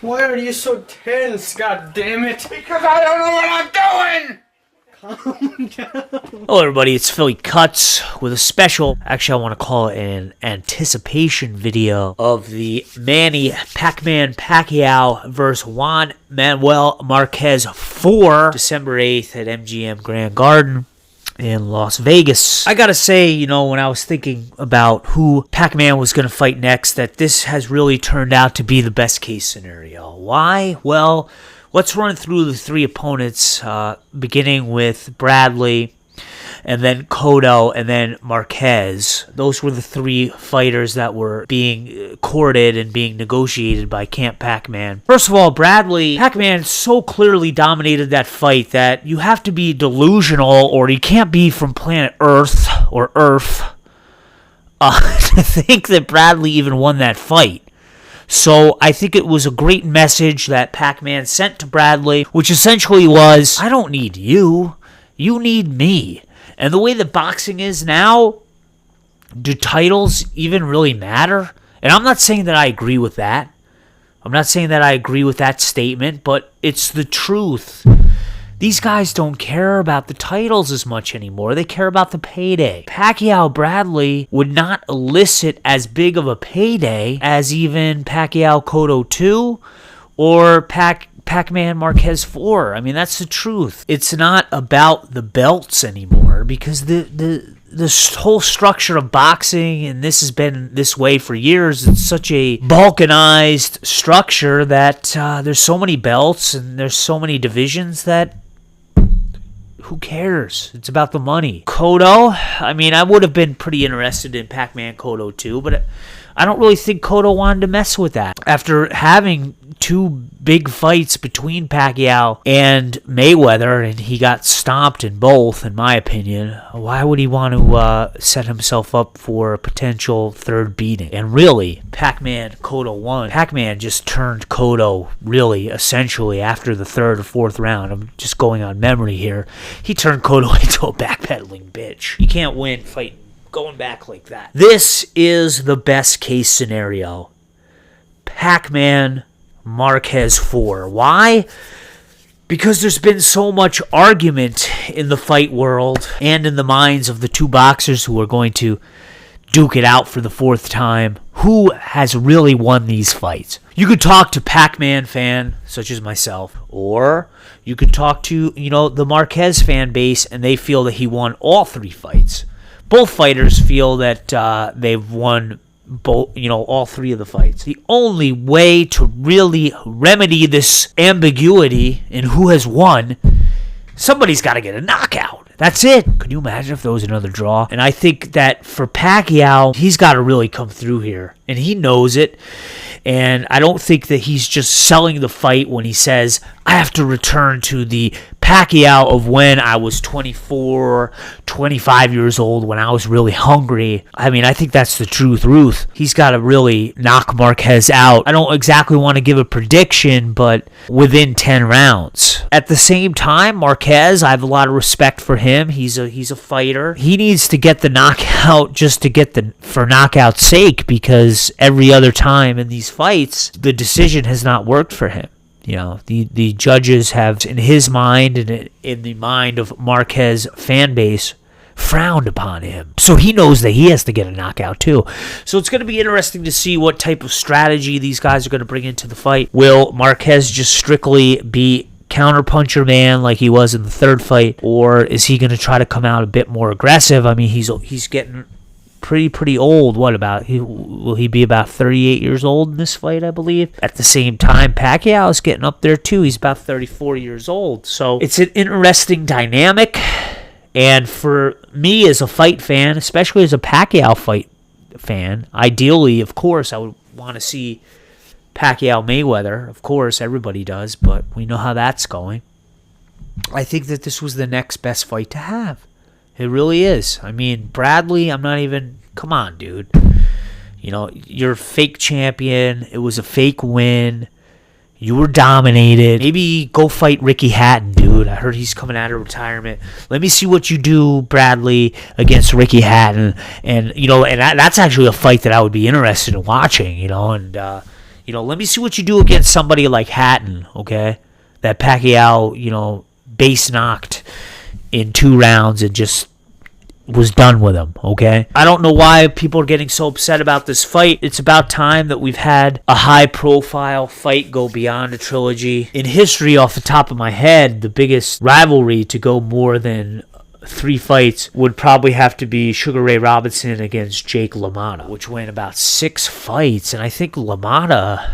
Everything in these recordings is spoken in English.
Why are you so tense, god damn it? Because I don't know what I'm doing! Calm down. Hello everybody, it's Philly Kuts with a special, actually I want to call it an anticipation video of the Manny Pac-man Pacquiao versus Juan Manuel Marquez 4, December 8th at MGM Grand Garden in Las Vegas. I gotta say, when I was thinking about who Pac-Man was gonna fight next, that this has really turned out to be the best case scenario. Why? Well, let's run through the three opponents, beginning with Bradley, and then Cotto, and then Marquez. Those were the three fighters that were being courted and being negotiated by Camp Pac-Man. First of all, Bradley, Pac-Man so clearly dominated that fight that you have to be delusional, or you can't be from planet Earth, or Earth, to think that Bradley even won that fight. So I think it was a great message that Pac-Man sent to Bradley, which essentially was, I don't need you, you need me. And the way that boxing is now, do titles even really matter? And I'm not saying that I agree with that. I'm not saying that I agree with that statement, but it's the truth. These guys don't care about the titles as much anymore. They care about the payday. Pacquiao Bradley would not elicit as big of a payday as even Pacquiao Cotto 2 or Pac-man Marquez 4. I mean, that's the truth. It's not about the belts anymore because the whole structure of boxing, and this has been this way for years, it's such a balkanized structure that there's so many belts and there's so many divisions that who cares? It's about the money. Cotto, I mean, I would have been pretty interested in Pac-man Cotto 2, but I don't really think Cotto wanted to mess with that. After having two big fights between Pacquiao and Mayweather, and he got stomped in both, in my opinion, why would he want to set himself up for a potential third beating? And really, Pac-man Cotto won. Pac-Man just turned Cotto, really, essentially, after the third or fourth round. I'm just going on memory here. He turned Cotto into a backpedaling bitch. You can't win fighting going back like that. This is the best case scenario. Pac-man Marquez 4. Why? Because there's been so much argument in the fight world and in the minds of the two boxers who are going to duke it out for the fourth time. Who has really won these fights? You could talk to Pac-Man fan, such as myself, or you could talk to, the Marquez fan base, and they feel that he won all three fights. Both fighters feel that they've won all three of the fights. The only way to really remedy this ambiguity in who has won, somebody's got to get a knockout. That's it. Could you imagine if there was another draw? And I think that for Pacquiao, he's got to really come through here, and he knows it. And I don't think that he's just selling the fight when he says, I have to return to the Pacquiao of when I was 24, 25 years old, when I was really hungry. I mean, I think that's the truth. He's got to really knock Marquez out. I don't exactly want to give a prediction, but within 10 rounds. At the same time, Marquez, I have a lot of respect for him. He's a fighter. He needs to get the knockout just to get for knockout's sake, because every other time in these fights, the decision has not worked for him. The judges have, in his mind and in the mind of Marquez fan base, frowned upon him. So he knows that he has to get a knockout too. So it's going to be interesting to see what type of strategy these guys are going to bring into the fight. Will Marquez just strictly be counterpuncher man like he was in the third fight, or is he going to try to come out a bit more aggressive? I mean, he's getting pretty old. What about will he be about 38 years old in this fight, I believe? At the same time, Pacquiao is getting up there too. He's about 34 years old. So it's an interesting dynamic. And for me as a fight fan, especially as a Pacquiao fight fan, ideally, of course, I would want to see Pacquiao Mayweather. Of course, everybody does, but we know how that's going. I think that this was the next best fight to have. It really is. I mean, Bradley, come on, dude. You're a fake champion. It was a fake win. You were dominated. Maybe go fight Ricky Hatton, dude. I heard he's coming out of retirement. Let me see what you do, Bradley, against Ricky Hatton. And, that's actually a fight that I would be interested in watching, and Let me see what you do against somebody like Hatton, okay? That Pacquiao, base knocked in 2 rounds and just was done with him, okay? I don't know why people are getting so upset about this fight. It's about time that we've had a high-profile fight go beyond a trilogy. In history, off the top of my head, the biggest rivalry to go more than 3 fights would probably have to be Sugar Ray Robinson against Jake LaMotta, which went about 6 fights. And I think LaMotta,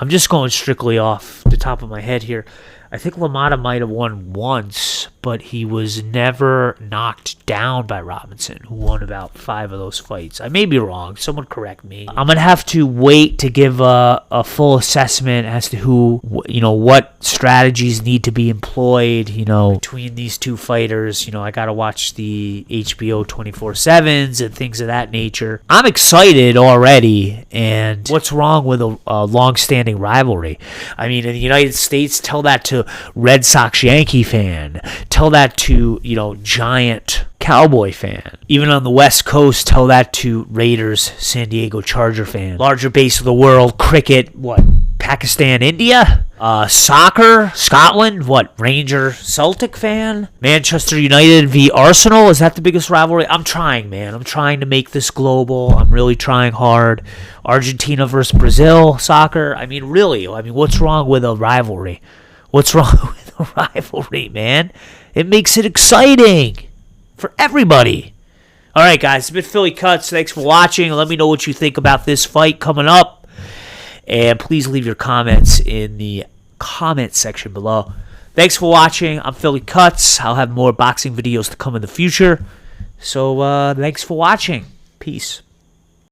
I'm just going strictly off the top of my head here, I think LaMotta might have won once, but he was never knocked down by Robinson, who won about 5 of those fights. I may be wrong. Someone correct me. I'm going to have to wait to give a full assessment as to what strategies need to be employed, between these 2 fighters. I got to watch the HBO 24/7s and things of that nature. I'm excited already, and what's wrong with a long-standing rivalry? I mean, in the United States, tell that to Red Sox Yankee fan. Tell that to, Giant Cowboy fan. Even on the West Coast, tell that to Raiders San Diego Charger fan. Larger base of the world, cricket, Pakistan, India? Soccer, Scotland, Ranger Celtic fan? Manchester United v Arsenal, is that the biggest rivalry? I'm trying, man. I'm trying to make this global. I'm really trying hard. Argentina versus Brazil, soccer. I mean, really, what's wrong with a rivalry? What's wrong with a rivalry, man? It makes it exciting for everybody. All right, guys, it's been Philly Kuts. Thanks for watching. Let me know what you think about this fight coming up. And please leave your comments in the comment section below. Thanks for watching. I'm Philly Kuts. I'll have more boxing videos to come in the future. So thanks for watching. Peace.